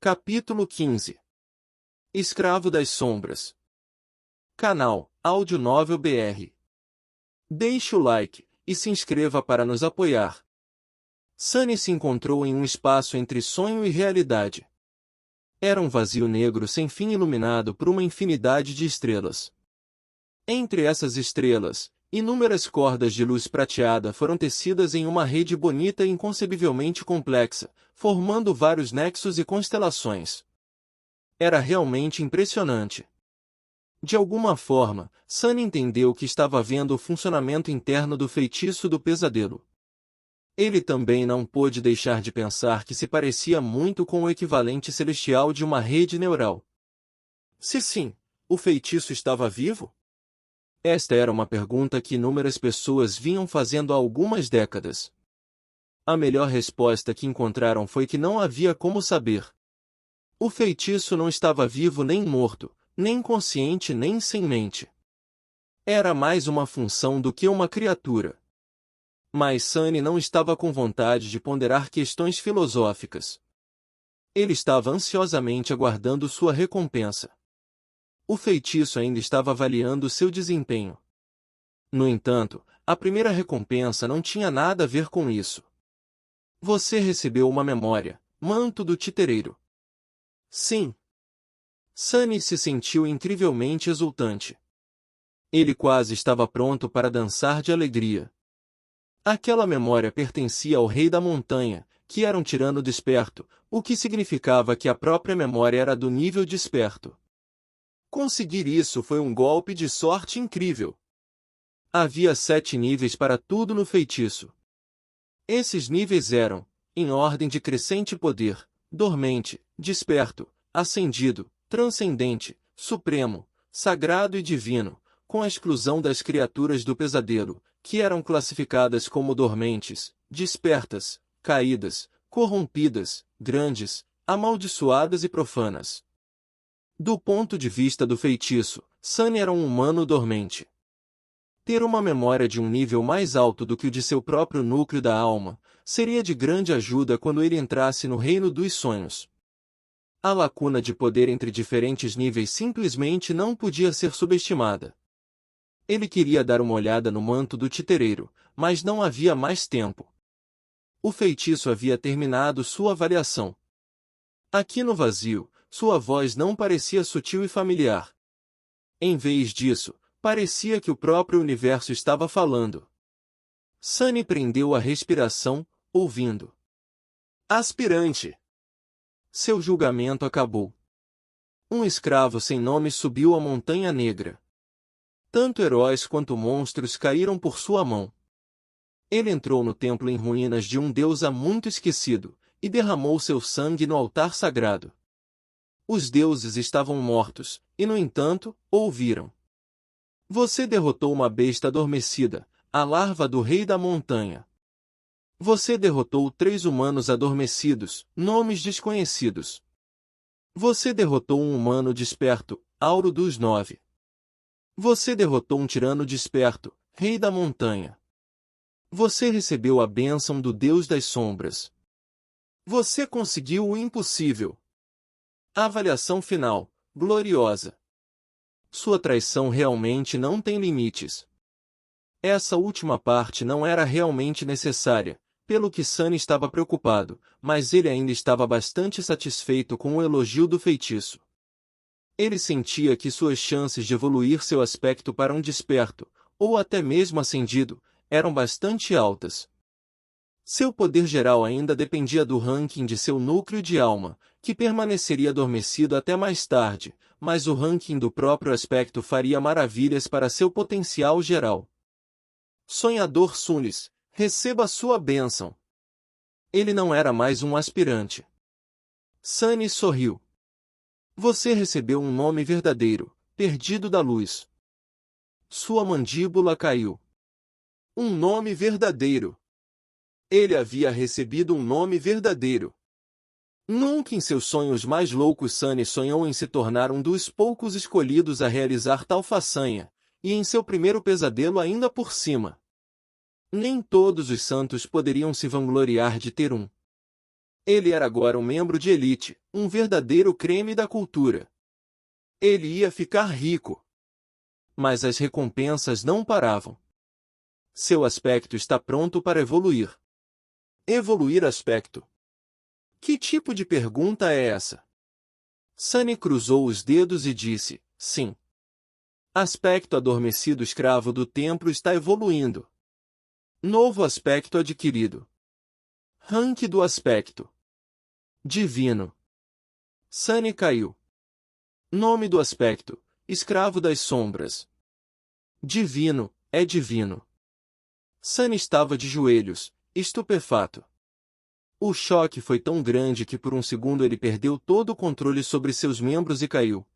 Capítulo 15. Escravo das Sombras. Canal Áudio Novel BR. Deixe o like e se inscreva para nos apoiar. Sunny se encontrou em um espaço entre sonho e realidade. Era um vazio negro sem fim iluminado por uma infinidade de estrelas. Entre essas estrelas, inúmeras cordas de luz prateada foram tecidas em uma rede bonita e inconcebivelmente complexa, formando vários nexos e constelações. Era realmente impressionante. De alguma forma, Sunny entendeu que estava vendo o funcionamento interno do feitiço do pesadelo. Ele também não pôde deixar de pensar que se parecia muito com o equivalente celestial de uma rede neural. Se sim, o feitiço estava vivo? Esta era uma pergunta que inúmeras pessoas vinham fazendo há algumas décadas. A melhor resposta que encontraram foi que não havia como saber. O feitiço não estava vivo nem morto, nem consciente nem sem mente. Era mais uma função do que uma criatura. Mas Sunny não estava com vontade de ponderar questões filosóficas. Ele estava ansiosamente aguardando sua recompensa. O feitiço ainda estava avaliando seu desempenho. No entanto, a primeira recompensa não tinha nada a ver com isso. Você recebeu uma memória, manto do titereiro. Sim. Sunny se sentiu incrivelmente exultante. Ele quase estava pronto para dançar de alegria. Aquela memória pertencia ao Rei da Montanha, que era um tirano desperto, o que significava que a própria memória era do nível desperto. Conseguir isso foi um golpe de sorte incrível. Havia 7 níveis para tudo no feitiço. Esses níveis eram, em ordem de crescente poder, dormente, desperto, ascendido, transcendente, supremo, sagrado e divino, com a exclusão das criaturas do pesadelo, que eram classificadas como dormentes, despertas, caídas, corrompidas, grandes, amaldiçoadas e profanas. Do ponto de vista do feitiço, Sunny era um humano dormente. Ter uma memória de um nível mais alto do que o de seu próprio núcleo da alma seria de grande ajuda quando ele entrasse no reino dos sonhos. A lacuna de poder entre diferentes níveis simplesmente não podia ser subestimada. Ele queria dar uma olhada no manto do titereiro, mas não havia mais tempo. O feitiço havia terminado sua avaliação. Aqui no vazio, sua voz não parecia sutil e familiar. Em vez disso, parecia que o próprio universo estava falando. Sunny prendeu a respiração, ouvindo. Aspirante. Seu julgamento acabou. Um escravo sem nome subiu a Montanha Negra. Tanto heróis quanto monstros caíram por sua mão. Ele entrou no templo em ruínas de um deus há muito esquecido, e derramou seu sangue no altar sagrado. Os deuses estavam mortos, e no entanto, ouviram. Você derrotou uma besta adormecida, a larva do Rei da Montanha. Você derrotou 3 humanos adormecidos, nomes desconhecidos. Você derrotou um humano desperto, Auro dos 9. Você derrotou um tirano desperto, Rei da Montanha. Você recebeu a bênção do Deus das Sombras. Você conseguiu o impossível. Avaliação final, gloriosa. Sua traição realmente não tem limites. Essa última parte não era realmente necessária, pelo que Sunny estava preocupado, mas ele ainda estava bastante satisfeito com o elogio do feitiço. Ele sentia que suas chances de evoluir seu aspecto para um desperto, ou até mesmo ascendido, eram bastante altas. Seu poder geral ainda dependia do ranking de seu núcleo de alma, que permaneceria adormecido até mais tarde, mas o ranking do próprio aspecto faria maravilhas para seu potencial geral. Sonhador Sunis, receba sua bênção. Ele não era mais um aspirante. Sunny sorriu. Você recebeu um nome verdadeiro, perdido da luz. Sua mandíbula caiu. Um nome verdadeiro. Ele havia recebido um nome verdadeiro. Nunca em seus sonhos mais loucos Sunny sonhou em se tornar um dos poucos escolhidos a realizar tal façanha, e em seu primeiro pesadelo ainda por cima. Nem todos os santos poderiam se vangloriar de ter um. Ele era agora um membro de elite, um verdadeiro creme da cultura. Ele ia ficar rico. Mas as recompensas não paravam. Seu aspecto está pronto para evoluir. Evoluir aspecto. Que tipo de pergunta é essa? Sunny cruzou os dedos e disse, sim. Aspecto adormecido escravo do templo está evoluindo. Novo aspecto adquirido. Rank do aspecto. Divino. Sunny caiu. Nome do aspecto. Escravo das sombras. Divino, é divino. Sunny estava de joelhos, estupefato. O choque foi tão grande que por um segundo ele perdeu todo o controle sobre seus membros e caiu.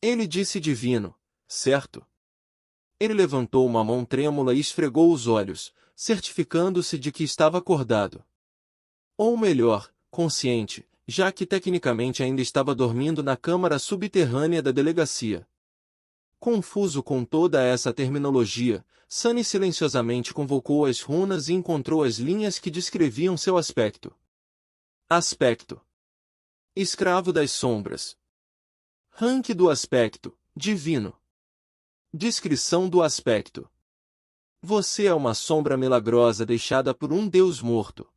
Ele disse divino, certo? Ele levantou uma mão trêmula e esfregou os olhos, certificando-se de que estava acordado. Ou melhor, consciente, já que tecnicamente ainda estava dormindo na câmara subterrânea da delegacia. Confuso com toda essa terminologia, Sunny silenciosamente convocou as runas e encontrou as linhas que descreviam seu aspecto. Aspecto. Escravo das sombras. Rank do aspecto, divino. Descrição do aspecto. Você é uma sombra milagrosa deixada por um deus morto.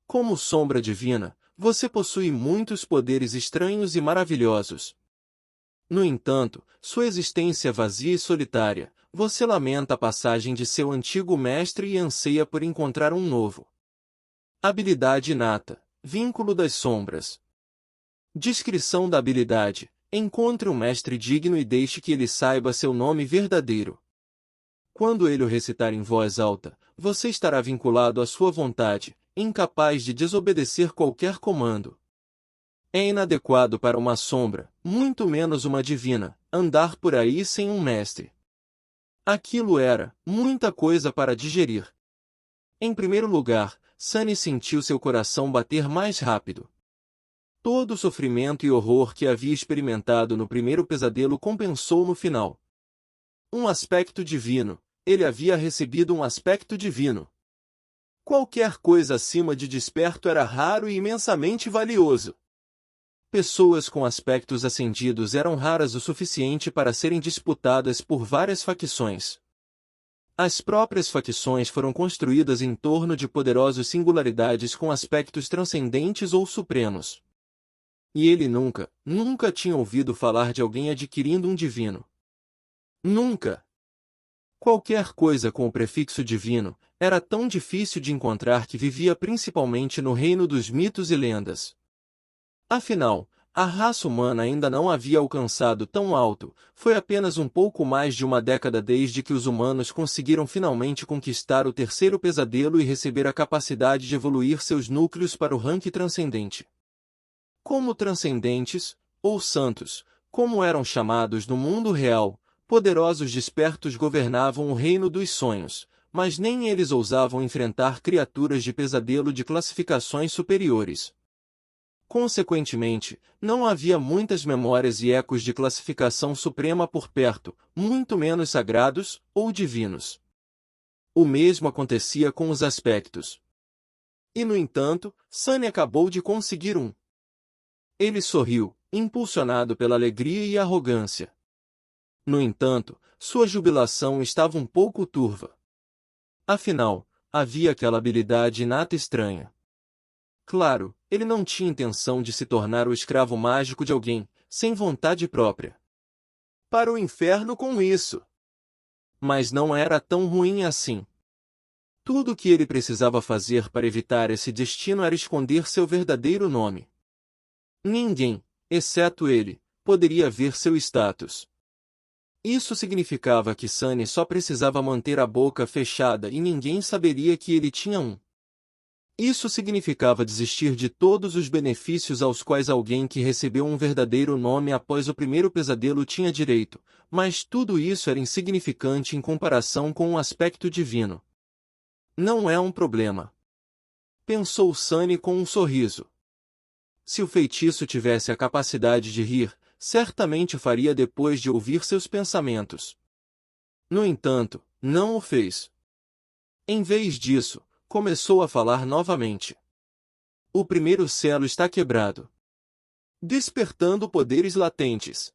Como sombra divina, você possui muitos poderes estranhos e maravilhosos. No entanto, sua existência vazia e solitária, você lamenta a passagem de seu antigo mestre e anseia por encontrar um novo. Habilidade inata, vínculo das sombras. Descrição da habilidade. Encontre um mestre digno e deixe que ele saiba seu nome verdadeiro. Quando ele o recitar em voz alta, você estará vinculado à sua vontade, incapaz de desobedecer qualquer comando. É inadequado para uma sombra, muito menos uma divina, andar por aí sem um mestre. Aquilo era muita coisa para digerir. Em primeiro lugar, Sunny sentiu seu coração bater mais rápido. Todo o sofrimento e horror que havia experimentado no primeiro pesadelo compensou no final. Um aspecto divino. Ele havia recebido um aspecto divino. Qualquer coisa acima de desperto era raro e imensamente valioso. Pessoas com aspectos ascendidos eram raras o suficiente para serem disputadas por várias facções. As próprias facções foram construídas em torno de poderosas singularidades com aspectos transcendentes ou supremos. E ele nunca tinha ouvido falar de alguém adquirindo um divino. Nunca! Qualquer coisa com o prefixo divino era tão difícil de encontrar que vivia principalmente no reino dos mitos e lendas. Afinal, a raça humana ainda não havia alcançado tão alto, foi apenas um pouco mais de uma década desde que os humanos conseguiram finalmente conquistar o terceiro pesadelo e receber a capacidade de evoluir seus núcleos para o rank transcendente. Como transcendentes, ou santos, como eram chamados no mundo real, poderosos despertos governavam o reino dos sonhos, mas nem eles ousavam enfrentar criaturas de pesadelo de classificações superiores. Consequentemente, não havia muitas memórias e ecos de classificação suprema por perto, muito menos sagrados ou divinos. O mesmo acontecia com os aspectos. E no entanto, Sunny acabou de conseguir um. Ele sorriu, impulsionado pela alegria e arrogância. No entanto, sua jubilação estava um pouco turva. Afinal, havia aquela habilidade inata estranha. Claro, ele não tinha intenção de se tornar o escravo mágico de alguém, sem vontade própria. Para o inferno com isso! Mas não era tão ruim assim. Tudo o que ele precisava fazer para evitar esse destino era esconder seu verdadeiro nome. Ninguém, exceto ele, poderia ver seu status. Isso significava que Sunny só precisava manter a boca fechada e ninguém saberia que ele tinha um. Isso significava desistir de todos os benefícios aos quais alguém que recebeu um verdadeiro nome após o primeiro pesadelo tinha direito, mas tudo isso era insignificante em comparação com um aspecto divino. Não é um problema. Pensou Sunny com um sorriso. Se o feitiço tivesse a capacidade de rir, certamente o faria depois de ouvir seus pensamentos. No entanto, não o fez. Em vez disso, começou a falar novamente. O primeiro selo está quebrado, despertando poderes latentes.